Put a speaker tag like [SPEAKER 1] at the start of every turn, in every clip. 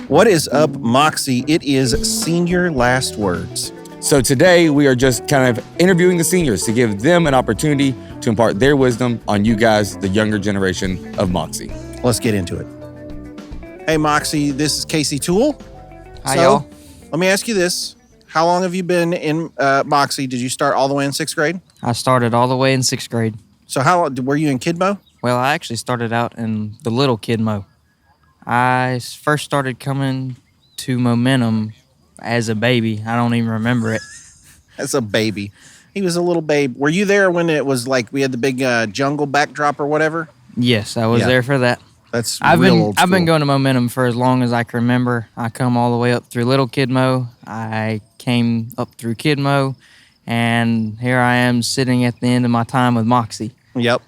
[SPEAKER 1] What is up, Moxie? It is senior last words.
[SPEAKER 2] So today we are just kind of interviewing the seniors to give them an opportunity to impart their wisdom on you guys, the younger generation of Moxie.
[SPEAKER 1] Let's get into it. Hey, Moxie, this is Casey Toole.
[SPEAKER 3] Hi, y'all.
[SPEAKER 1] Let me ask you this. How long have you been in Moxie? Did you start all the way in 6th grade?
[SPEAKER 3] I started all the way in 6th grade.
[SPEAKER 1] So how were you in Kidmo?
[SPEAKER 3] Well, I actually started out in the little Kidmo. I first started coming to Momentum as a baby. I don't even remember it.
[SPEAKER 1] As a baby. He was a little babe. Were you there when it was like we had the big jungle backdrop or whatever?
[SPEAKER 3] Yes, I was there for that.
[SPEAKER 1] That's
[SPEAKER 3] I've
[SPEAKER 1] old school.
[SPEAKER 3] been going to Momentum for as long as I can remember. I come all the way up through Little Kidmo. I came up through Kidmo, and here I am sitting at the end of my time with Moxie.
[SPEAKER 1] Yep.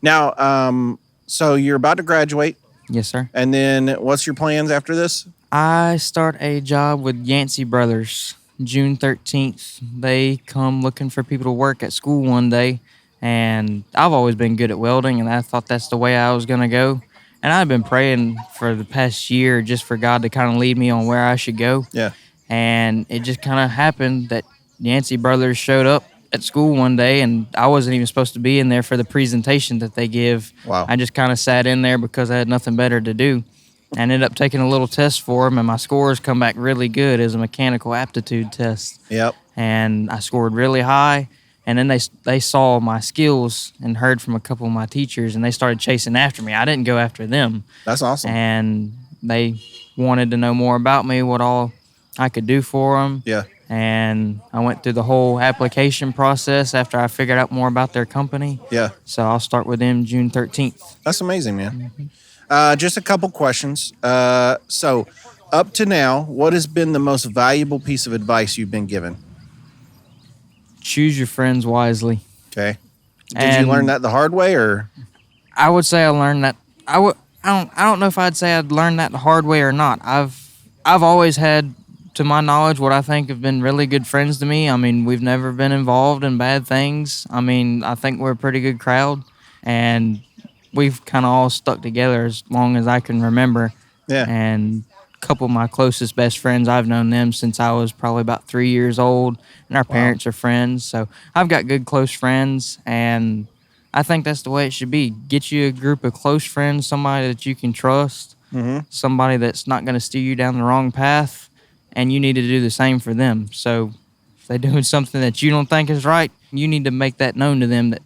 [SPEAKER 1] Now, so you're about to graduate.
[SPEAKER 3] Yes, sir.
[SPEAKER 1] And then what's your plans after this?
[SPEAKER 3] I start a job with Yancey Brothers June 13th. They come looking for people to work at school one day, and I've always been good at welding, and I thought that's the way I was going to go. And I've been praying for the past year just for God to kind of lead me on where I should go.
[SPEAKER 1] Yeah.
[SPEAKER 3] And it just kind of happened that Yancey Brothers showed up at school one day, and I wasn't even supposed to be in there for the presentation that they give.
[SPEAKER 1] Wow.
[SPEAKER 3] I just kind of sat in there because I had nothing better to do. I ended up taking a little test for them, and my scores come back really good as a mechanical aptitude test.
[SPEAKER 1] Yep.
[SPEAKER 3] And I scored really high, and then they saw my skills and heard from a couple of my teachers, and they started chasing after me. I didn't go after them.
[SPEAKER 1] That's awesome.
[SPEAKER 3] And they wanted to know more about me, what all I could do for them.
[SPEAKER 1] Yeah.
[SPEAKER 3] And I went through the whole application process after I figured out more about their company.
[SPEAKER 1] Yeah.
[SPEAKER 3] So I'll start with them June 13th.
[SPEAKER 1] That's amazing, man. Just a couple questions. So up to now, what has been the most valuable piece of advice you've been given?
[SPEAKER 3] Choose your friends wisely.
[SPEAKER 1] Okay. Did you learn that the hard way, or?
[SPEAKER 3] I would say I learned that. I don't know if I'd say I'd learned that the hard way or not. I've always had, to my knowledge, what I think have been really good friends to me. I mean, we've never been involved in bad things. I mean, I think we're a pretty good crowd, and we've kind of all stuck together as long as I can remember.
[SPEAKER 1] Yeah.
[SPEAKER 3] And a couple of my closest best friends, I've known them since I was probably about 3 years old, and our parents are friends. So I've got good close friends, and I think that's the way it should be. Get you a group of close friends, somebody that you can trust, somebody that's not going to steer you down the wrong path, and you need to do the same for them. So if they're doing something that you don't think is right, you need to make that known to them that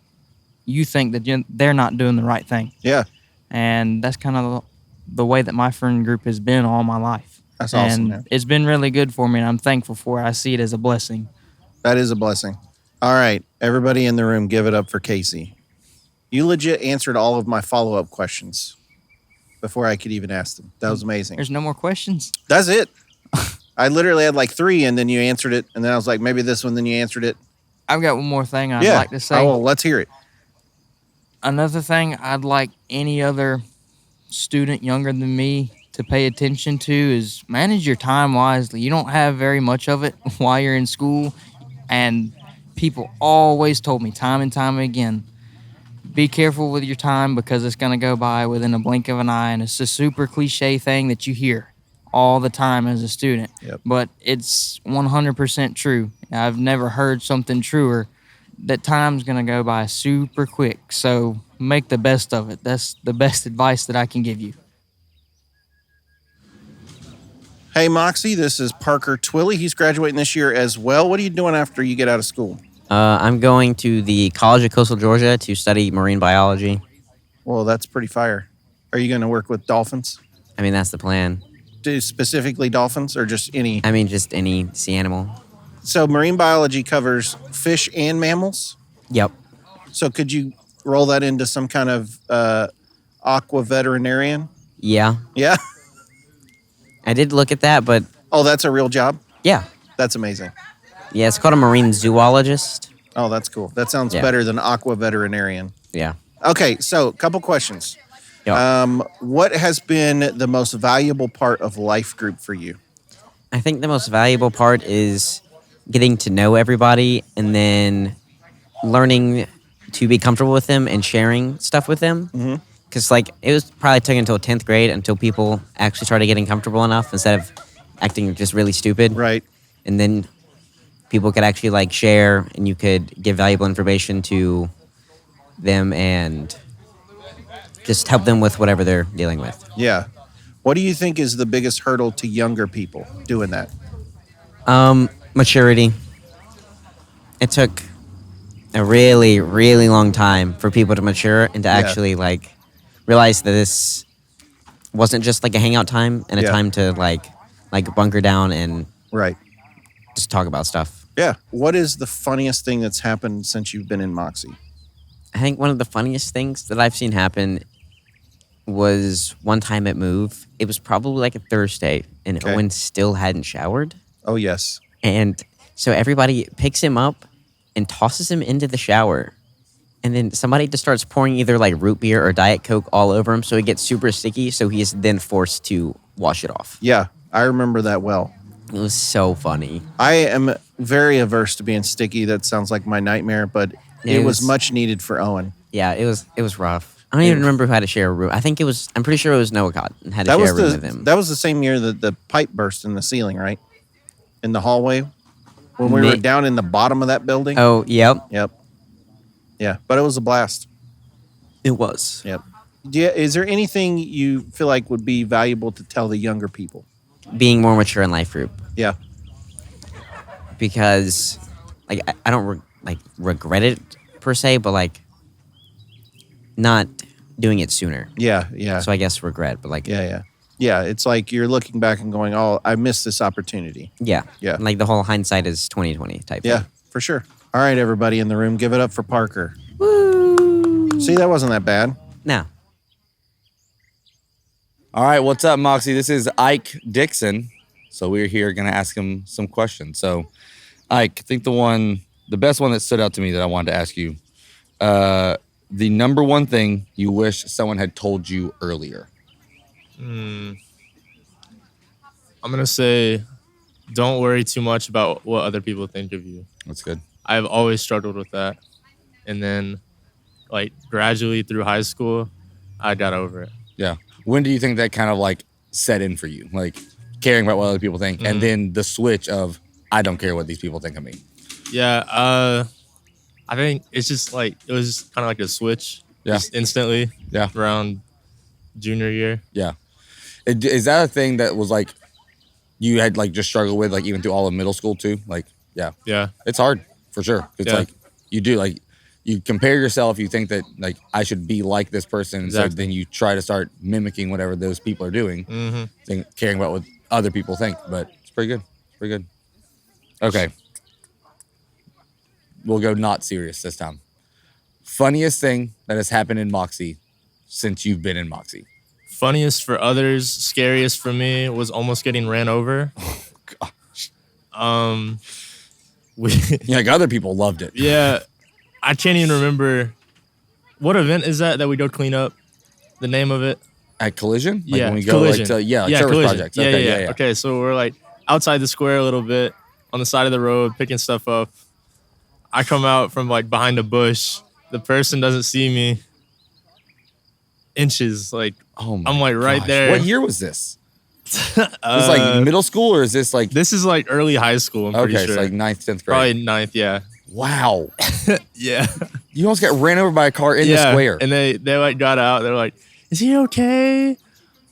[SPEAKER 3] you think that they're not doing the right thing.
[SPEAKER 1] Yeah.
[SPEAKER 3] And that's kind of the way that my friend group has been all my life.
[SPEAKER 1] That's awesome,
[SPEAKER 3] and
[SPEAKER 1] man.
[SPEAKER 3] It's been really good for me, and I'm thankful for it. I see it as a blessing.
[SPEAKER 1] That is a blessing. All right. Everybody in the room, give it up for Casey. You legit answered all of my follow-up questions before I could even ask them. That was amazing.
[SPEAKER 3] There's no more questions?
[SPEAKER 1] That's it. I literally had like 3, and then you answered it, and then I was like, maybe this one, then you answered it.
[SPEAKER 3] I've got one more thing I'd like to say.
[SPEAKER 1] Oh, well, let's hear it.
[SPEAKER 3] Another thing I'd like any other student younger than me to pay attention to is manage your time wisely. You don't have very much of it while you're in school, and people always told me time and time again, be careful with your time because it's going to go by within a blink of an eye, and it's a super cliche thing that you hear all the time as a student.
[SPEAKER 1] Yep.
[SPEAKER 3] But it's 100% true. I've never heard something truer, that time's going to go by super quick. So make the best of it. That's the best advice that I can give you.
[SPEAKER 1] Hey, Moxie, this is Parker Twilley. He's graduating this year as well. What are you doing after you get out of school?
[SPEAKER 4] I'm going to the College of Coastal Georgia to study marine biology.
[SPEAKER 1] Well, that's pretty fire. Are you going to work with dolphins?
[SPEAKER 4] I mean, that's the plan.
[SPEAKER 1] Specifically dolphins, or just any?
[SPEAKER 4] I mean, just any sea animal.
[SPEAKER 1] So marine biology covers fish and mammals?
[SPEAKER 4] Yep.
[SPEAKER 1] So could you roll that into some kind of aqua veterinarian?
[SPEAKER 4] Yeah.
[SPEAKER 1] Yeah?
[SPEAKER 4] I did look at that, but
[SPEAKER 1] Oh, that's a real job?
[SPEAKER 4] yeah.
[SPEAKER 1] That's amazing.
[SPEAKER 4] Yeah, it's called a marine zoologist.
[SPEAKER 1] Oh, that's cool. That sounds
[SPEAKER 4] Yeah.
[SPEAKER 1] better than aqua veterinarian.
[SPEAKER 4] Yeah.
[SPEAKER 1] Okay, so a couple questions.
[SPEAKER 4] Yeah.
[SPEAKER 1] What has been the most valuable part of life group for you?
[SPEAKER 4] I think the most valuable part is getting to know everybody and then learning to be comfortable with them and sharing stuff with them. Because like it was probably took until 10th grade until people actually started getting comfortable enough instead of acting just really stupid.
[SPEAKER 1] Right.
[SPEAKER 4] And then people could actually like share and you could give valuable information to them and just help them with whatever they're dealing with.
[SPEAKER 1] Yeah. What do you think is the biggest hurdle to younger people doing that?
[SPEAKER 4] Maturity. It took a really, really long time for people to mature and to actually like realize that this wasn't just like a hangout time and a
[SPEAKER 1] Yeah.
[SPEAKER 4] time to like bunker down and
[SPEAKER 1] Right.
[SPEAKER 4] just talk about stuff.
[SPEAKER 1] Yeah. What is the funniest thing that's happened since you've been in Moxie?
[SPEAKER 4] I think one of the funniest things that I've seen happen was one time at Move. It was probably like a Thursday, and
[SPEAKER 1] Okay.
[SPEAKER 4] Owen still hadn't showered.
[SPEAKER 1] Oh, yes.
[SPEAKER 4] And so everybody picks him up and tosses him into the shower. And then somebody just starts pouring either like root beer or Diet Coke all over him. So he gets super sticky. So he is then forced to wash it off.
[SPEAKER 1] Yeah, I remember that well.
[SPEAKER 4] It was so funny.
[SPEAKER 1] I am very averse to being sticky. That sounds like my nightmare, but it was much needed for Owen.
[SPEAKER 4] Yeah, it was rough. I don't even remember who had to share a room. I'm pretty sure it was Noah Cott and had to share a room with him.
[SPEAKER 1] That was the same year that the pipe burst in the ceiling, right? In the hallway when we were down in the bottom of that building.
[SPEAKER 4] Oh, yep.
[SPEAKER 1] Yep. Yeah, but it was a blast.
[SPEAKER 4] It was.
[SPEAKER 1] Yep. Is there anything you feel like would be valuable to tell the younger people?
[SPEAKER 4] Being more mature in life group.
[SPEAKER 1] Yeah.
[SPEAKER 4] Because like I don't regret it per se, but like not doing it sooner.
[SPEAKER 1] Yeah, yeah.
[SPEAKER 4] So I guess regret, but like
[SPEAKER 1] Yeah. Yeah, it's like you're looking back and going, "Oh, I missed this opportunity."
[SPEAKER 4] yeah.
[SPEAKER 1] Yeah.
[SPEAKER 4] Like the whole hindsight is 20/20 type
[SPEAKER 1] Yeah,
[SPEAKER 4] thing.
[SPEAKER 1] for sure. All right, everybody in the room, give it up for Parker. Woo! See, that wasn't that bad.
[SPEAKER 4] No.
[SPEAKER 2] All right, what's up, Moxie? This is Ike Dixon. So we're here going to ask him some questions. So, Ike, I think the best one that stood out to me that I wanted to ask you, the number one thing you wish someone had told you earlier.
[SPEAKER 5] I'm going to say, don't worry too much about what other people think of you.
[SPEAKER 2] That's good.
[SPEAKER 5] I've always struggled with that. And then, like, gradually through high school, I got over it.
[SPEAKER 2] Yeah. When do you think that kind of like set in for you? Like caring about what other people think, and then the switch of I don't care what these people think of me.
[SPEAKER 5] Yeah, I think it's just like it was just kind of like a switch, just instantly.
[SPEAKER 2] Yeah.
[SPEAKER 5] Around junior year.
[SPEAKER 2] Yeah. Is that a thing that was like you had like just struggled with like even through all of middle school too? Like,
[SPEAKER 5] Yeah.
[SPEAKER 2] it's hard for sure. It's like you do like you compare yourself. You think that like I should be like this person,
[SPEAKER 5] Exactly.
[SPEAKER 2] so then you try to start mimicking whatever those people are doing, caring about what other people think. But it's pretty good. It's pretty good. Okay, we'll go not serious this time. Funniest thing that has happened in Moxie since you've been in Moxie.
[SPEAKER 5] Funniest for others, scariest for me was almost getting ran over.
[SPEAKER 2] Like other people loved it.
[SPEAKER 5] Yeah, I can't even remember what event is that we go clean up. The name of it.
[SPEAKER 2] At Collision? Like
[SPEAKER 5] Yeah,
[SPEAKER 2] when we go
[SPEAKER 5] Collision.
[SPEAKER 2] like to service
[SPEAKER 5] Collision.
[SPEAKER 2] projects.
[SPEAKER 5] Yeah,
[SPEAKER 2] Okay,
[SPEAKER 5] yeah. Okay, so we're like outside the square a little bit on the side of the road picking stuff up. I come out from like behind a bush. The person doesn't see me. Inches, like
[SPEAKER 2] Oh my
[SPEAKER 5] I'm like right
[SPEAKER 2] gosh.
[SPEAKER 5] there.
[SPEAKER 2] What year was this? Is this like middle school or is this like
[SPEAKER 5] This is like early high school. I'm pretty
[SPEAKER 2] okay,
[SPEAKER 5] sure.
[SPEAKER 2] so like 9th, 10th grade.
[SPEAKER 5] Probably 9th, yeah.
[SPEAKER 2] Wow.
[SPEAKER 5] Yeah.
[SPEAKER 2] You almost got ran over by a car in the square.
[SPEAKER 5] And they like got out. They're like, "Is he okay?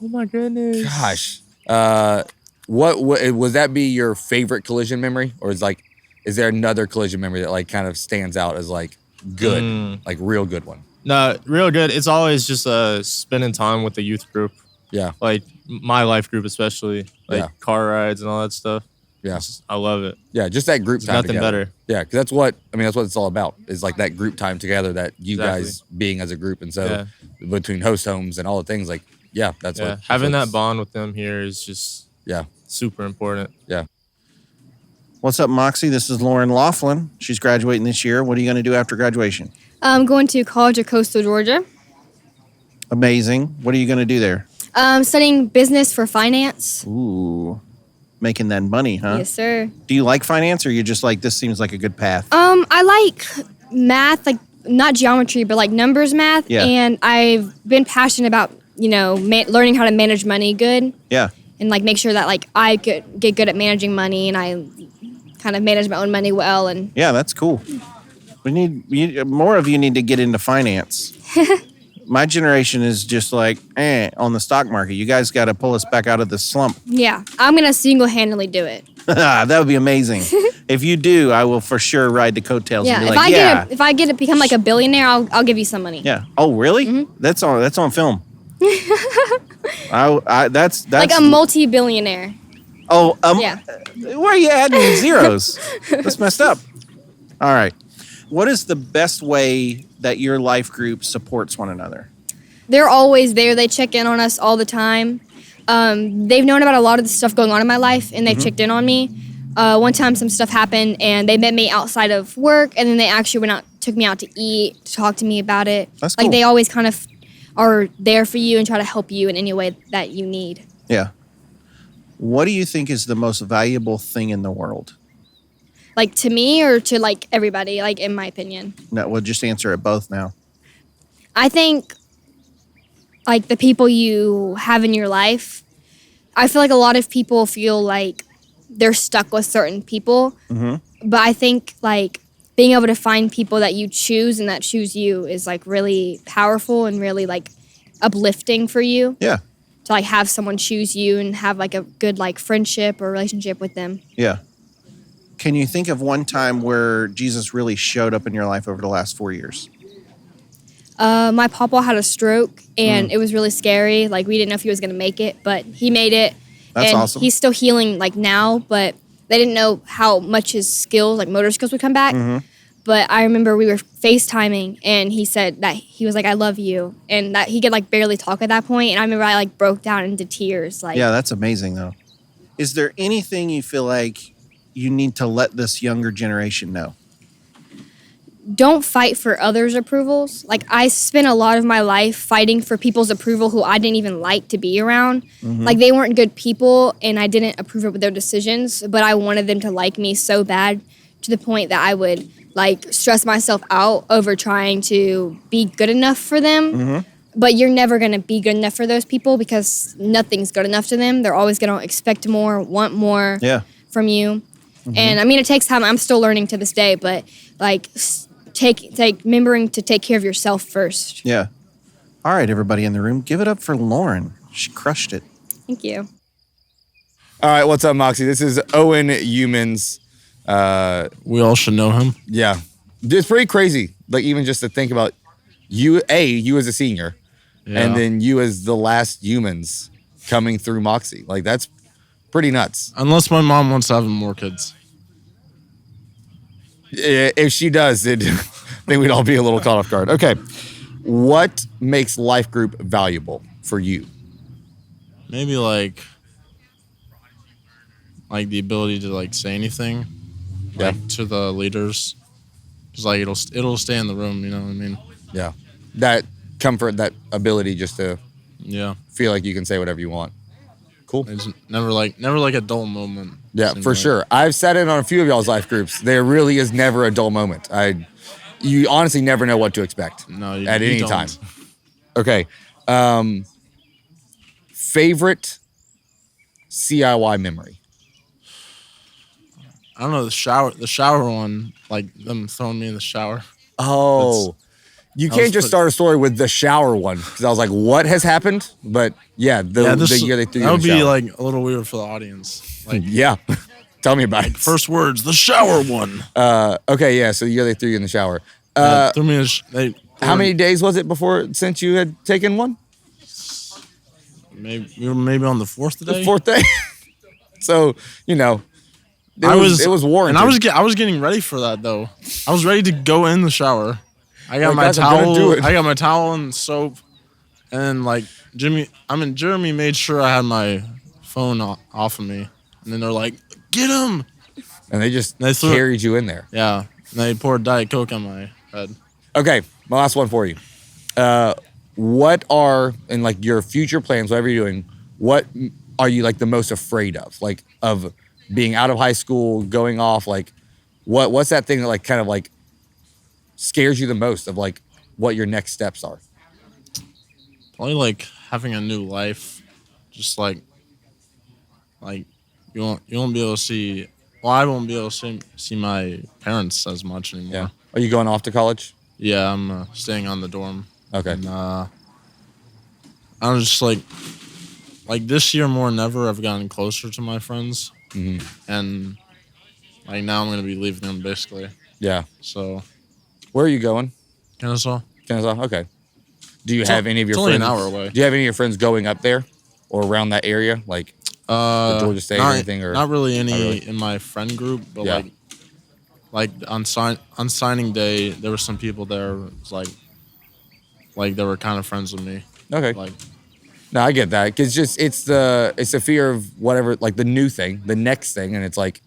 [SPEAKER 5] Oh my goodness."
[SPEAKER 2] Gosh. What was that be your favorite collision memory? Or is there another collision memory that like kind of stands out as like good, like real good one?
[SPEAKER 5] No, real good. It's always just spending time with the youth group.
[SPEAKER 2] Yeah.
[SPEAKER 5] Like my life group especially. Like car rides and all that stuff.
[SPEAKER 2] Yeah.
[SPEAKER 5] I love it.
[SPEAKER 2] Yeah, just that group
[SPEAKER 5] There's
[SPEAKER 2] time
[SPEAKER 5] nothing
[SPEAKER 2] together.
[SPEAKER 5] better.
[SPEAKER 2] Yeah, because that's what it's all about. Is like that group time together that you
[SPEAKER 5] Exactly.
[SPEAKER 2] guys being as a group, and so between host homes and all the things, like that's what
[SPEAKER 5] Having that
[SPEAKER 2] it's-
[SPEAKER 5] bond with them here is just
[SPEAKER 2] Yeah.
[SPEAKER 5] Super important.
[SPEAKER 2] Yeah.
[SPEAKER 1] What's up, Moxie? This is Lauren Laughlin. She's graduating this year. What are you going to do after graduation?
[SPEAKER 6] I'm going to College of Coastal Georgia.
[SPEAKER 1] Amazing. What are you going to do there?
[SPEAKER 6] Studying business for finance.
[SPEAKER 1] Ooh, making that money, huh?
[SPEAKER 6] Yes, sir.
[SPEAKER 1] Do you like finance, or you're just like, this seems like a good path?
[SPEAKER 6] I like math, like not geometry, but like numbers math.
[SPEAKER 1] Yeah.
[SPEAKER 6] And I've been passionate about, learning how to manage money good.
[SPEAKER 1] Yeah.
[SPEAKER 6] And like make sure that like I could get good at managing money and I kind of manage my own money well. And
[SPEAKER 1] Yeah, that's cool. More of you need to get into finance. My generation is just like, on the stock market. You guys got to pull us back out of this slump.
[SPEAKER 6] yeah, I'm going to single-handedly do it.
[SPEAKER 1] That would be amazing. If you do, I will for sure ride the coattails
[SPEAKER 6] Yeah,
[SPEAKER 1] and be
[SPEAKER 6] if
[SPEAKER 1] like,
[SPEAKER 6] I get to become like a billionaire, I'll give you some money.
[SPEAKER 1] yeah. Oh, really?
[SPEAKER 6] Mm-hmm.
[SPEAKER 1] That's on film. That's
[SPEAKER 6] Like a multi-billionaire.
[SPEAKER 1] Oh,
[SPEAKER 6] Yeah.
[SPEAKER 1] Why are you adding zeros? That's messed up. All right. What is the best way that your life group supports one another?
[SPEAKER 6] They're always there. They check in on us all the time. They've known about a lot of the stuff going on in my life, and they've checked in on me. One time some stuff happened, and they met me outside of work, and then they actually took me out to eat, to talk to me about it.
[SPEAKER 1] That's cool.
[SPEAKER 6] Like, they always kind of are there for you and try to help you in any way that you need.
[SPEAKER 1] Yeah. What do you think is the most valuable thing in the world?
[SPEAKER 6] Like, to me or to, like, everybody, like, in my opinion?
[SPEAKER 1] No, we'll just answer it both now.
[SPEAKER 6] I think, like, the people you have in your life, I feel like a lot of people feel like they're stuck with certain people.
[SPEAKER 1] Mm-hmm.
[SPEAKER 6] But I think, like, being able to find people that you choose and that choose you is, like, really powerful and really, like, uplifting for you.
[SPEAKER 1] Yeah.
[SPEAKER 6] To, like, have someone choose you and have, like, a good, like, friendship or relationship with them.
[SPEAKER 1] Yeah. Can you think of one time where Jesus really showed up in your life over the last 4 years?
[SPEAKER 6] My papa had a stroke, and it was really scary. Like, we didn't know if he was going to make it, but he made it.
[SPEAKER 1] That's
[SPEAKER 6] and
[SPEAKER 1] awesome.
[SPEAKER 6] He's still healing, like, now, but they didn't know how much his skills, like motor skills, would come back.
[SPEAKER 1] Mm-hmm.
[SPEAKER 6] But I remember we were FaceTiming, and he said that he was like, "I love you," and that he could, like, barely talk at that point. And I remember I, like, broke down into tears. Like,
[SPEAKER 1] Yeah, that's amazing, though. Is there anything you feel like you need to let this younger generation know?
[SPEAKER 6] don't fight for others' approvals. Like, I spent a lot of my life fighting for people's approval who I didn't even like to be around.
[SPEAKER 1] Mm-hmm.
[SPEAKER 6] Like, they weren't good people, and I didn't approve of their decisions, but I wanted them to like me so bad to the point that I would, like, stress myself out over trying to be good enough for them.
[SPEAKER 1] Mm-hmm.
[SPEAKER 6] But you're never going to be good enough for those people because nothing's good enough to them. They're always going to expect more, want more from you. Mm-hmm. And, I mean, it takes time. I'm still learning to this day, but, like, remembering to take care of yourself first.
[SPEAKER 1] Yeah. All right, everybody in the room, give it up for Lauren. She crushed it.
[SPEAKER 6] Thank you.
[SPEAKER 2] All right, what's up, Moxie? This is Owen Humans.
[SPEAKER 5] We all should know him.
[SPEAKER 2] Yeah. It's pretty crazy. Like, even just to think about you as a senior, and then you as the last humans coming through Moxie. Like, that's pretty nuts.
[SPEAKER 5] Unless my mom wants to have more kids.
[SPEAKER 2] If she does, then we'd all be a little caught off guard. Okay. What makes life group valuable for you?
[SPEAKER 5] Maybe like the ability to like say anything to the leaders. Just like it'll stay in the room, you know what I mean?
[SPEAKER 2] Yeah. That comfort, that ability just to feel like you can say whatever you want. Cool.
[SPEAKER 5] It's never like a dull moment.
[SPEAKER 2] Yeah, for sure. I've sat in on a few of y'all's life groups. There really is never a dull moment. You honestly never know what to expect at any time. Okay. Favorite CIY memory?
[SPEAKER 5] I don't know, the shower one, like them throwing me in the shower.
[SPEAKER 2] Oh. You can't just start a story with the shower one, because I was like, what has happened? But yeah, the year they threw you in the shower.
[SPEAKER 5] That would be like a little weird for the audience. Like,
[SPEAKER 2] yeah. Tell me about it.
[SPEAKER 5] First words, the shower one.
[SPEAKER 2] Okay, yeah, so the year they threw you in the shower.
[SPEAKER 5] Threw me
[SPEAKER 2] how many days was it since you had taken one?
[SPEAKER 5] Maybe on the fourth day.
[SPEAKER 2] The fourth day. So, it was warranted.
[SPEAKER 5] And I was getting ready for that though. I was ready to go in the shower. I got my
[SPEAKER 2] guys, I'm gonna do
[SPEAKER 5] towel.
[SPEAKER 2] it.
[SPEAKER 5] I got my towel and soap, and then Jeremy made sure I had my phone off of me, and then they're like, "Get him!"
[SPEAKER 2] And they just
[SPEAKER 5] They threw-
[SPEAKER 2] carried you in there.
[SPEAKER 5] Yeah, and they poured Diet Coke on my head.
[SPEAKER 2] Okay, my last one for you. What are in like your future plans, whatever you're doing? What are you like the most afraid of? Like of being out of high school, going off. Like what's that thing that like kind of like scares you the most of like what your next steps are?
[SPEAKER 5] Probably like having a new life, just like you won't be able to see. Well, I won't be able to see my parents as much anymore.
[SPEAKER 2] Yeah. Are you going off to college?
[SPEAKER 5] Yeah, I'm staying on the dorm.
[SPEAKER 2] Okay.
[SPEAKER 5] And, I'm just like this year more than ever, I've gotten closer to my friends, and like now I'm gonna be leaving them basically.
[SPEAKER 2] Yeah.
[SPEAKER 5] So,
[SPEAKER 2] Where are you going?
[SPEAKER 5] Kennesaw.
[SPEAKER 2] Kennesaw. Okay. Do you have any of your
[SPEAKER 5] it's
[SPEAKER 2] friends?
[SPEAKER 5] only an hour away.
[SPEAKER 2] Do you have any of your friends going up there or around that area, like the Georgia State or anything? Or
[SPEAKER 5] not really any in my friend group, but
[SPEAKER 2] Yeah.
[SPEAKER 5] like on signing day, there were some people there. It's like they were kind of friends with me.
[SPEAKER 2] Okay.
[SPEAKER 5] Like
[SPEAKER 2] No, I get that because just it's the fear of whatever, like the new thing, the next thing, and it's like,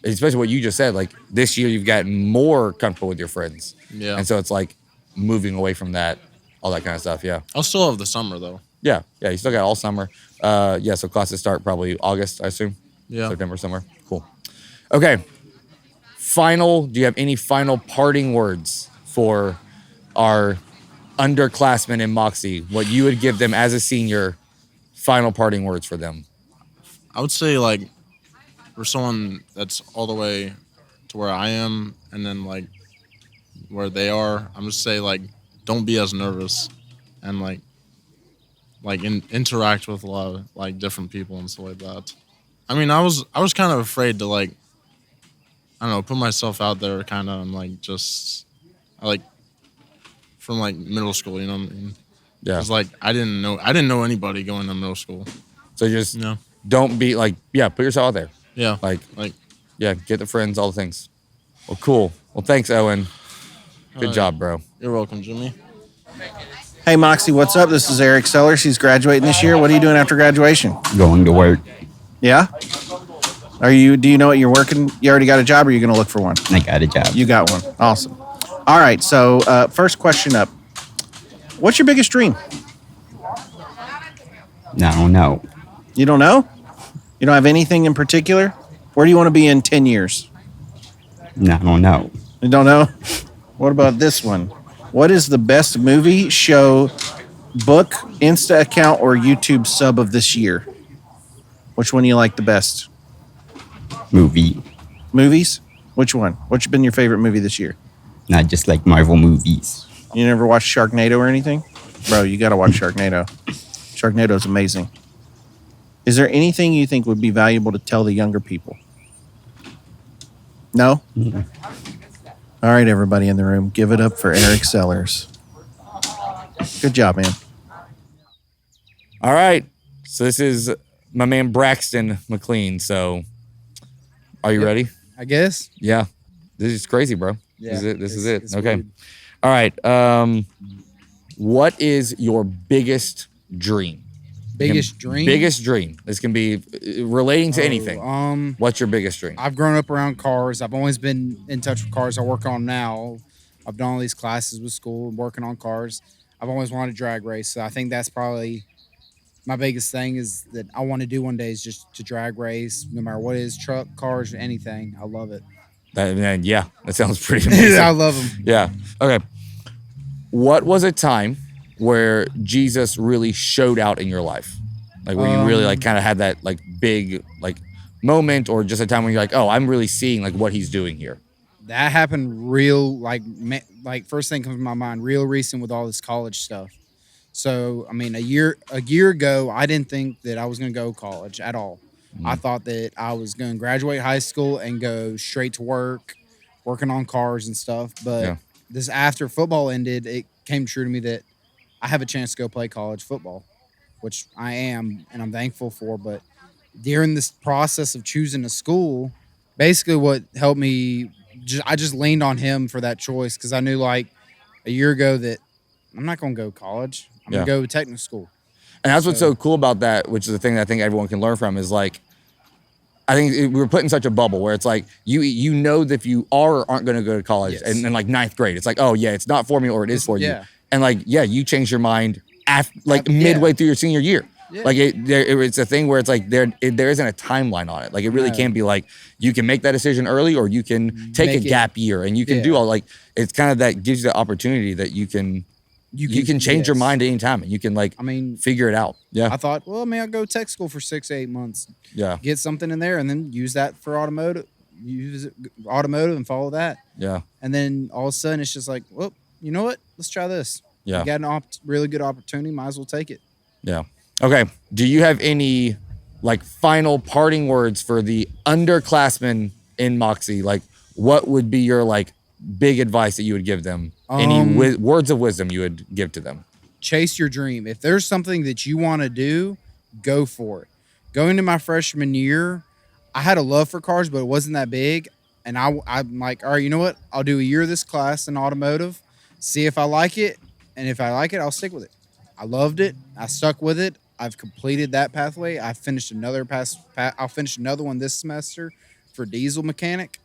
[SPEAKER 2] especially what you just said, like this year you've gotten more comfortable with your friends,
[SPEAKER 5] yeah.
[SPEAKER 2] and so it's like moving away from that, all that kind of stuff. Yeah,
[SPEAKER 5] I'll still have the summer though.
[SPEAKER 2] yeah. You still got all summer. Yeah, so classes start probably August, I assume.
[SPEAKER 5] Yeah.
[SPEAKER 2] September somewhere. Cool. Okay. Do you have any final parting words for our underclassmen in Moxie? What you would give them as a senior, final parting words for them?
[SPEAKER 5] I would say like for someone that's all the way to where I am and then like where they are, I'm just say like don't be as nervous and interact with a lot of like different people and stuff like that. I mean, I was kind of afraid to like I don't know, put myself out there kind of and like just from like middle school, you know what I mean?
[SPEAKER 2] Yeah.
[SPEAKER 5] It's like I didn't know anybody going to middle school.
[SPEAKER 2] So just
[SPEAKER 5] You know?
[SPEAKER 2] don't be like, yeah, put yourself out there.
[SPEAKER 5] Yeah.
[SPEAKER 2] Like, yeah, get the friends, all the things. Well, cool. Well, thanks, Owen. Good job, bro.
[SPEAKER 5] You're welcome, Jimmy.
[SPEAKER 1] Hey, Moxie, what's up? This is Eric Sellers. He's graduating this year. What are you doing after graduation?
[SPEAKER 7] Going to work.
[SPEAKER 1] Yeah? Do you know what you're working? You already got a job or are you going to look for one?
[SPEAKER 7] I got a job.
[SPEAKER 1] You got one. Awesome. All right. So, first question up. What's your biggest dream?
[SPEAKER 7] I don't know.
[SPEAKER 1] You don't know? You don't have anything in particular? Where do you want to be in 10 years?
[SPEAKER 7] I don't know.
[SPEAKER 1] You don't know? What about this one? What is the best movie, show, book, Insta account, or YouTube sub of this year? Which one do you like the best?
[SPEAKER 7] Movie.
[SPEAKER 1] Movies? Which one? What's been your favorite movie this year?
[SPEAKER 7] Not just like Marvel movies.
[SPEAKER 1] You never watched Sharknado or anything? Bro, you got to watch Sharknado. Sharknado is amazing. Is there anything you think would be valuable to tell the younger people? No?
[SPEAKER 7] Yeah.
[SPEAKER 1] All right, everybody in the room, give it up for Eric Sellers. Good job, man.
[SPEAKER 2] All right. So this is my man Braxton McLean. So are you ready?
[SPEAKER 8] I guess.
[SPEAKER 2] Yeah. This is crazy, bro.
[SPEAKER 8] Yeah,
[SPEAKER 2] This is it.
[SPEAKER 8] it's
[SPEAKER 2] Okay.
[SPEAKER 8] weird.
[SPEAKER 2] All right. What is your biggest dream?
[SPEAKER 8] Biggest dream.
[SPEAKER 2] Biggest dream. This can be relating to anything.
[SPEAKER 8] What's
[SPEAKER 2] your biggest dream?
[SPEAKER 8] I've grown up around cars. I've always been in touch with cars. I work on them now. I've done all these classes with school, working on cars. I've always wanted to drag race. So I think that's probably my biggest thing is that I want to do one day is just to drag race, no matter what it is, truck, cars, anything. I love it.
[SPEAKER 2] Yeah, that sounds pretty amazing.
[SPEAKER 8] I love them.
[SPEAKER 2] Yeah. Okay. What was a time where Jesus really showed out in your life? Like where you really like kind of had that like big like moment, or just a time when you're like, oh, I'm really seeing like what he's doing here.
[SPEAKER 8] That happened real like first thing comes to my mind real recent with all this college stuff. So I mean a year ago I didn't think that I was going to go college at all. I thought that I was going to graduate high school and go straight to work, working on cars and stuff. But this after football ended, it came true to me that I have a chance to go play college football, which I am and I'm thankful for. But during this process of choosing a school, basically what helped me, I just leaned on him for that choice because I knew like a year ago that I'm not going to go to college. I'm going to go to technical school.
[SPEAKER 2] And that's what's so cool about that, which is the thing that I think everyone can learn from, is like, I think we're put in such a bubble where it's like you know that if you are or aren't going to go to college,
[SPEAKER 8] Yes.
[SPEAKER 2] and in like ninth grade, it's like, oh yeah, it's not for me or it is for you.
[SPEAKER 8] Yeah.
[SPEAKER 2] And like, yeah, you change your mind midway through your senior year.
[SPEAKER 8] Yeah.
[SPEAKER 2] Like it's a thing where it's like there isn't a timeline on it. Like it really can be like, you can make that decision early or you can take a gap year and you can do all, like, it's kind of that gives you the opportunity that you can change your mind at any time and you can figure it out. Yeah.
[SPEAKER 8] I thought, well, I'll go tech school for 6 to 8 months.
[SPEAKER 2] Yeah.
[SPEAKER 8] Get something in there and then use that for automotive. Use automotive and follow that.
[SPEAKER 2] Yeah.
[SPEAKER 8] And then all of a sudden it's just like, well, you know what? Let's try this.
[SPEAKER 2] Yeah.
[SPEAKER 8] You got an really good opportunity. Might as well take it.
[SPEAKER 2] Yeah. Okay. Do you have any like final parting words for the underclassmen in Moxie? Like, what would be your like big advice that you would give them? Any words of wisdom you would give to them? Chase
[SPEAKER 8] your dream. If there's something that you want to do, go for it. Going into my freshman year, I had a love for cars, but it wasn't that big. And I'm like, all right, you know what? I'll do a year of this class in automotive, see if I like it. And if I like it, I'll stick with it. I loved it. I stuck with it. I've completed that pathway. I finished I'll finish another one this semester for diesel mechanic.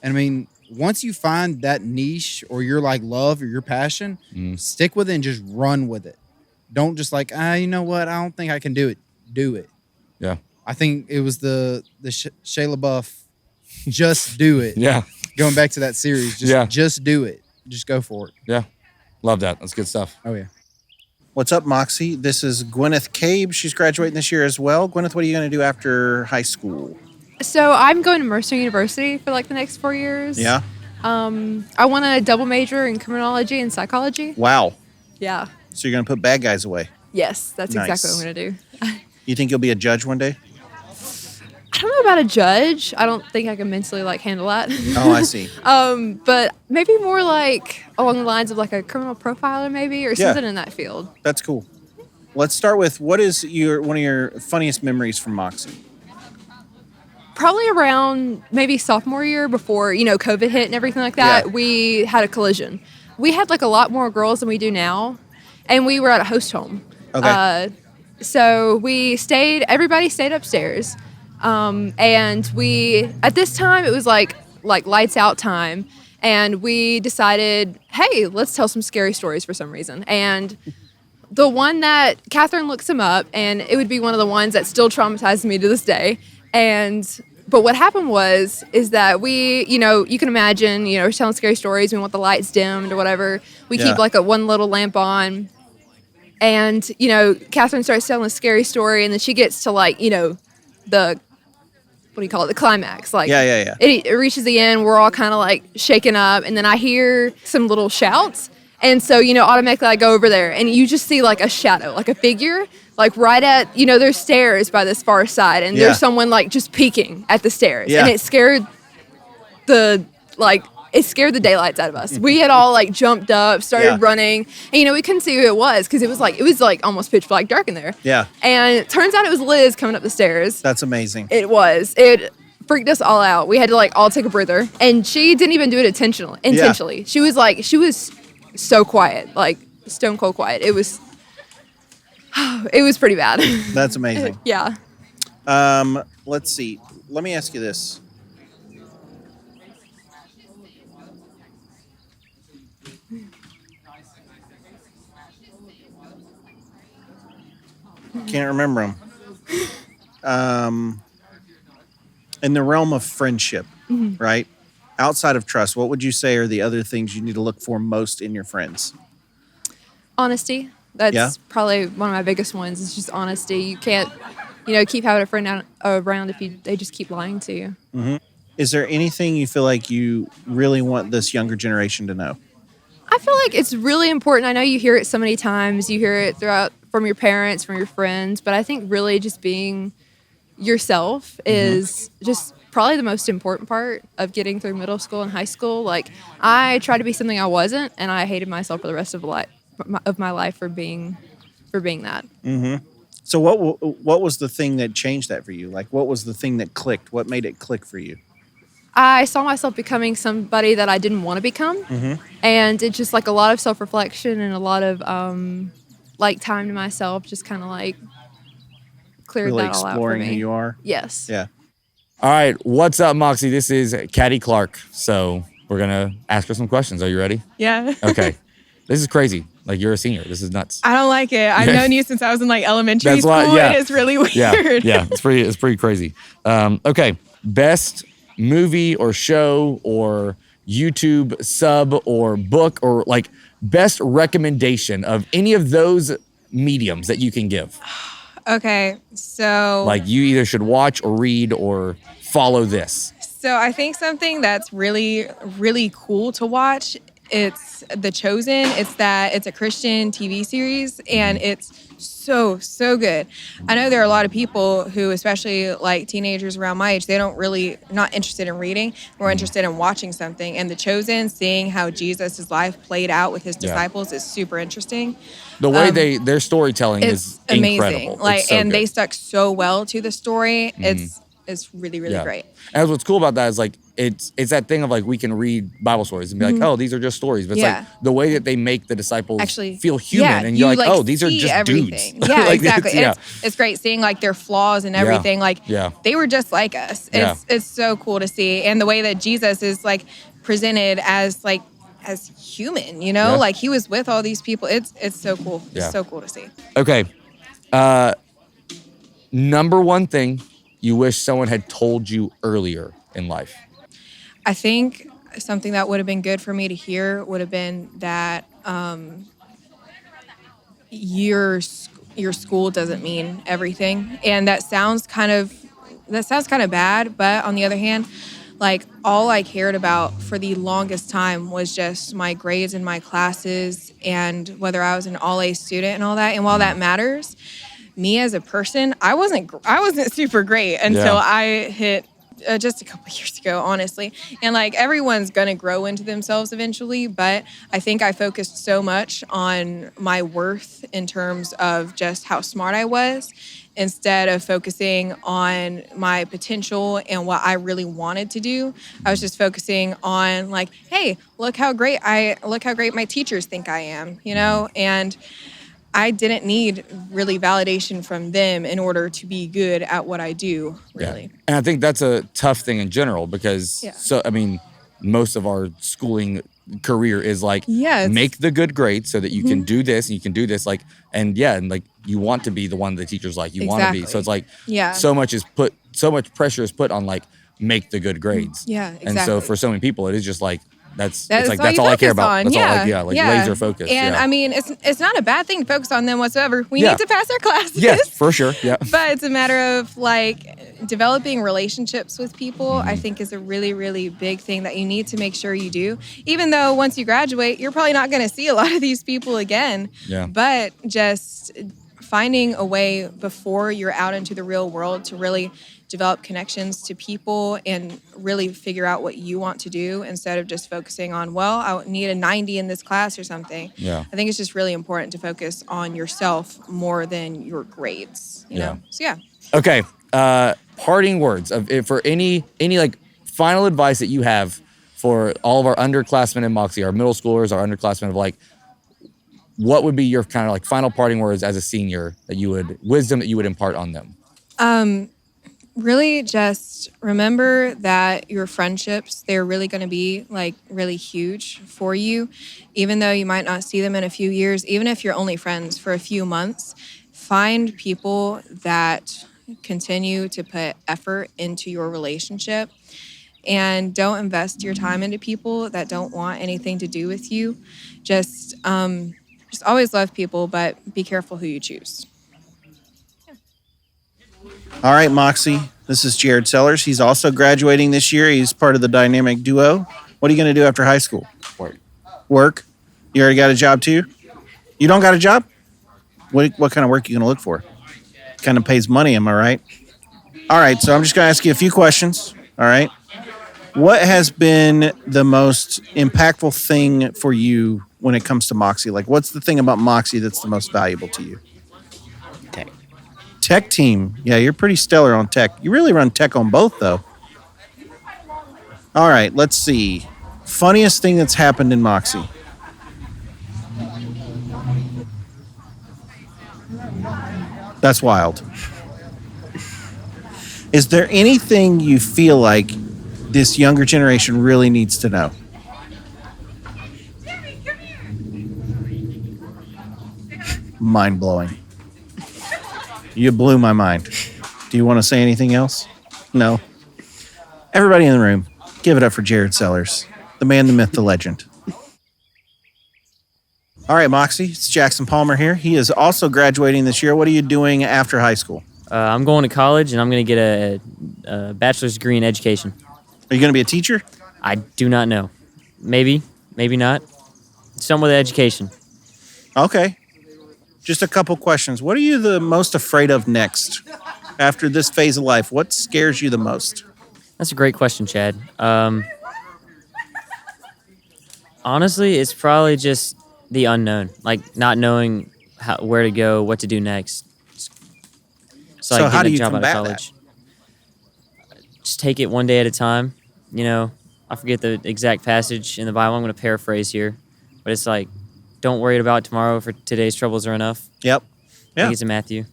[SPEAKER 8] And once you find that niche or your like love or your passion, stick with it and just run with it. Don't just like, you know what? I don't think I can do it. Do it.
[SPEAKER 2] Yeah.
[SPEAKER 8] I think it was the Shia LaBeouf, just do it.
[SPEAKER 2] Yeah.
[SPEAKER 8] Going back to that series, just do it. Just go for it.
[SPEAKER 2] Yeah. Love that. That's good stuff.
[SPEAKER 8] Oh, yeah.
[SPEAKER 1] What's up, Moxie? This is Gwyneth Cabe. She's graduating this year as well. Gwyneth, what are you going to do after high school?
[SPEAKER 9] So I'm going to Mercer University for like the next 4 years.
[SPEAKER 1] Yeah.
[SPEAKER 9] I want to double major in criminology and psychology.
[SPEAKER 1] Wow.
[SPEAKER 9] Yeah.
[SPEAKER 1] So you're going to put bad guys away.
[SPEAKER 9] Yes, that's
[SPEAKER 1] Nice.
[SPEAKER 9] exactly what I'm going to do.
[SPEAKER 1] You think you'll be a judge one day?
[SPEAKER 9] I don't know about a judge. I don't think I can mentally like handle that.
[SPEAKER 1] Oh, I see.
[SPEAKER 9] But maybe more like along the lines of like a criminal profiler maybe or something in that field.
[SPEAKER 1] That's cool. Let's start with, what is one of your funniest memories from Moxie?
[SPEAKER 9] Probably around maybe sophomore year before, COVID hit and everything like that, we had a collision. We had like a lot more girls than we do now, and we were at a host home.
[SPEAKER 1] Okay.
[SPEAKER 9] So everybody stayed upstairs. And at this time, it was like lights out time. And we decided, hey, let's tell some scary stories for some reason. And the one that Catherine looks them up, and it would be one of the ones that still traumatizes me to this day. But what happened is that we, you can imagine, we're telling scary stories. We want the lights dimmed or whatever. We keep like one little lamp on. And, Catherine starts telling a scary story, and then she gets to the, what do you call it? The climax. It reaches the end. We're all kind of like shaken up. And then I hear some little shouts. And so, automatically I go over there and you just see like a shadow, like a figure, like right at, there's stairs by this far side. And there's someone like just peeking at the stairs.
[SPEAKER 1] Yeah.
[SPEAKER 9] And it scared the daylights out of us. We had all like jumped up, started running, and we couldn't see who it was because it was like almost pitch black dark in there.
[SPEAKER 1] Yeah.
[SPEAKER 9] And it turns out it was Liz coming up the stairs.
[SPEAKER 1] That's amazing.
[SPEAKER 9] It was. It freaked us all out. We had to like all take a breather, and she didn't even do it intentionally.
[SPEAKER 1] Yeah.
[SPEAKER 9] She was so quiet, like stone cold quiet. It was pretty bad.
[SPEAKER 1] That's amazing.
[SPEAKER 9] Yeah.
[SPEAKER 1] Let's see. Let me ask you this. Can't remember them. In the realm of friendship, right? Outside of trust, what would you say are the other things you need to look for most in your friends?
[SPEAKER 9] Honesty. That's probably one of my biggest ones. It's just honesty. You can't, keep having a friend around if they just keep lying to you.
[SPEAKER 1] Mm-hmm. Is there anything you feel like you really want this younger generation to know?
[SPEAKER 9] I feel like it's really important. I know you hear it so many times. You hear it from your parents, from your friends. But I think really just being yourself is just probably the most important part of getting through middle school and high school. Like, I tried to be something I wasn't, and I hated myself for the rest of my life for being that.
[SPEAKER 1] Mm-hmm. So what was the thing that changed that for you? Like, what was the thing that clicked? What made it click for you?
[SPEAKER 9] I saw myself becoming somebody that I didn't want to become. Mm-hmm. And it's just like a lot of self-reflection and a lot of like time to myself, just kind of like cleared
[SPEAKER 1] Really
[SPEAKER 9] that all out for
[SPEAKER 1] exploring
[SPEAKER 9] me.
[SPEAKER 1] who you are.
[SPEAKER 9] Yes.
[SPEAKER 1] Yeah.
[SPEAKER 2] All right, what's up, Moxie? This is Caddy Clark. So we're gonna ask her some questions. Are you ready?
[SPEAKER 10] Yeah.
[SPEAKER 2] Okay. This is crazy. Like, you're a senior. This is nuts.
[SPEAKER 10] I don't like it. I've known you since I was in like elementary
[SPEAKER 2] That's
[SPEAKER 10] school.
[SPEAKER 2] why- yeah.
[SPEAKER 10] It is really weird.
[SPEAKER 2] Yeah. It's pretty crazy. Okay. Best movie or show or YouTube sub or book or like best recommendation of any of those mediums that you can give.
[SPEAKER 10] Okay. So
[SPEAKER 2] Like, you either should watch or read or follow this.
[SPEAKER 10] So I think something that's really, really cool to watch, it's The Chosen. It's a Christian TV series, and it's so good. I know there are a lot of people who, especially like teenagers around my age, they don't really not interested in reading, more interested in watching something. And The Chosen, seeing how Jesus' life played out with his disciples is super interesting.
[SPEAKER 2] The way their storytelling
[SPEAKER 10] It's
[SPEAKER 2] is
[SPEAKER 10] amazing.
[SPEAKER 2] incredible.
[SPEAKER 10] Like,
[SPEAKER 2] It's so
[SPEAKER 10] and
[SPEAKER 2] good.
[SPEAKER 10] they stuck so well to the story. It's really great.
[SPEAKER 2] And what's cool about that is like it's that thing of like we can read Bible stories and be like, oh, these are just stories. But it's like the way that they make the disciples
[SPEAKER 10] Actually
[SPEAKER 2] feel human, and you're like, oh, these are
[SPEAKER 10] see
[SPEAKER 2] just
[SPEAKER 10] everything.
[SPEAKER 2] dudes.
[SPEAKER 10] Yeah,
[SPEAKER 2] Like,
[SPEAKER 10] exactly.
[SPEAKER 2] it's-
[SPEAKER 10] It's great seeing like their flaws and everything. Like they were just like us. It's so cool to see. And the way that Jesus is like presented as human, you know, like he was with all these people. It's so cool.
[SPEAKER 2] Yeah.
[SPEAKER 10] It's so cool to see.
[SPEAKER 2] Okay. Number one thing you wish someone had told you earlier in life.
[SPEAKER 10] I think something that would have been good for me to hear would have been that your school doesn't mean everything, and that sounds kind of bad. But on the other hand, like all I cared about for the longest time was just my grades and my classes, and whether I was an all-A student and all that. And while that matters, me as a person, I wasn't super great until I hit just a couple of years ago, honestly. And like everyone's gonna grow into themselves eventually, but I think I focused so much on my worth in terms of just how smart I was, instead of focusing on my potential and what I really wanted to do. I was just focusing on like, hey, look how great my teachers think I am, you know? And I didn't need really validation from them in order to be good at what I do, really.
[SPEAKER 2] Yeah. And I think that's a tough thing in general because, most of our schooling career is like, make the good grades so that you can do this and you can do this. Like, and like you want to be the one the teachers like you want to be. So it's like, so much pressure is put on like, make the good grades.
[SPEAKER 10] Yeah, exactly.
[SPEAKER 2] And so for so many people, it is just like, that's
[SPEAKER 10] all
[SPEAKER 2] all I care about.
[SPEAKER 10] on.
[SPEAKER 2] That's all laser focus.
[SPEAKER 10] And I mean, it's not a bad thing to focus on them whatsoever. We need to pass our classes.
[SPEAKER 2] Yes, for sure. Yeah.
[SPEAKER 10] But it's a matter of like developing relationships with people, I think is a really, really big thing that you need to make sure you do. Even though once you graduate, you're probably not going to see a lot of these people again.
[SPEAKER 2] Yeah.
[SPEAKER 10] But just finding a way before you're out into the real world to really develop connections to people and really figure out what you want to do instead of just focusing on, well, I need a 90 in this class or something.
[SPEAKER 2] Yeah.
[SPEAKER 10] I think it's just really important to focus on yourself more than your grades, you know? So yeah.
[SPEAKER 2] Okay. Parting words for any like final advice that you have for all of our underclassmen in Moxie, our middle schoolers, our underclassmen of like, what would be your kind of like final parting words as a senior wisdom that you would impart on them?
[SPEAKER 10] Really just remember that your friendships, they're really going to be like really huge for you, even though you might not see them in a few years. Even if you're only friends for a few months, find people that continue to put effort into your relationship, and don't invest your time into people that don't want anything to do with you. Just always love people, but be careful who you choose.
[SPEAKER 1] All right, Moxie. This is Jared Sellers. He's also graduating this year. He's part of the dynamic duo. What are you going to do after high school? Work? You already got a job too? You don't got a job? What kind of work are you going to look for? Kind of pays money, am I right? All right, so I'm just going to ask you a few questions. All right. What has been the most impactful thing for you when it comes to Moxie? Like, what's the thing about Moxie that's the most valuable to you? Tech team. Yeah, you're pretty stellar on tech. You really run tech on both, though. All right, let's see. Funniest thing that's happened in Moxie. That's wild. Is there anything you feel like this younger generation really needs to know? Mind blowing. You blew my mind. Do you want to say anything else? No. Everybody in the room, give it up for Jared Sellers, the man, the myth, the legend. All right, Moxie, it's Jackson Palmer here. He is also graduating this year. What are you doing after high school?
[SPEAKER 11] I'm going to college, and I'm going to get a bachelor's degree in education.
[SPEAKER 1] Are you going to be a teacher?
[SPEAKER 11] I do not know. Maybe, maybe not. Something with education.
[SPEAKER 1] Okay. Just a couple questions. What are you the most afraid of next? After this phase of life, what scares you the most?
[SPEAKER 11] That's a great question, Chad. Honestly, it's probably just the unknown, like not knowing where to go, what to do next. So like
[SPEAKER 1] how do
[SPEAKER 11] getting a
[SPEAKER 1] you
[SPEAKER 11] job out of
[SPEAKER 1] combat
[SPEAKER 11] college. Just take it one day at a time. You know, I forget the exact passage in the Bible. I'm going to paraphrase here, but it's like, don't worry about tomorrow, for today's troubles are enough.
[SPEAKER 1] Yep.
[SPEAKER 11] I think it's in Matthew.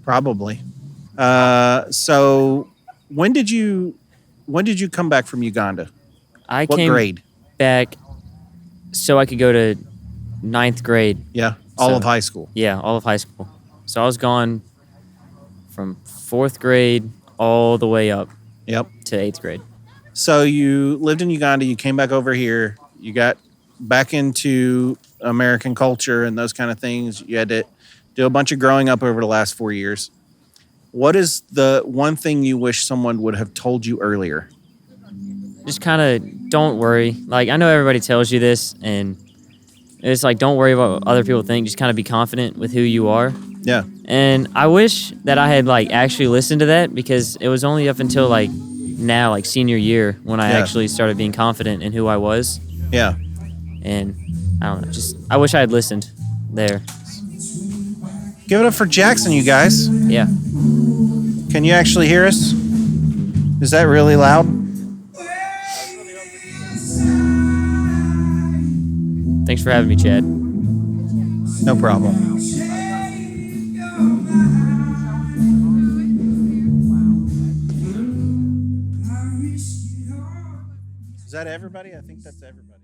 [SPEAKER 1] Probably. So when did you come back from Uganda?
[SPEAKER 11] I
[SPEAKER 1] What
[SPEAKER 11] came
[SPEAKER 1] grade?
[SPEAKER 11] back so I could go to 9th grade.
[SPEAKER 1] Yeah, all
[SPEAKER 11] So-
[SPEAKER 1] of high school.
[SPEAKER 11] Yeah, all of high school. So I was gone from 4th grade all the way up
[SPEAKER 1] Yep.
[SPEAKER 11] to 8th grade.
[SPEAKER 1] So you lived in Uganda, you came back over here, you got back into American culture and those kind of things. You had to do a bunch of growing up over the last 4 years. What is the one thing you wish someone would have told you earlier?
[SPEAKER 11] Just kind of don't worry. Like, I know everybody tells you this, and it's like, don't worry about what other people think. Just kind of be confident with who you are.
[SPEAKER 1] Yeah.
[SPEAKER 11] And I wish that I had like actually listened to that, because it was only up until like now, like senior year, when I
[SPEAKER 1] Yeah.
[SPEAKER 11] actually started being confident in who I was.
[SPEAKER 1] Yeah.
[SPEAKER 11] And I don't know, just I wish I had listened there.
[SPEAKER 1] Give it up for Jackson, you guys.
[SPEAKER 11] Yeah.
[SPEAKER 1] Can you actually hear us? Is that really loud?
[SPEAKER 11] Thanks for having me, Chad.
[SPEAKER 1] No problem. Is that everybody? I think that's everybody.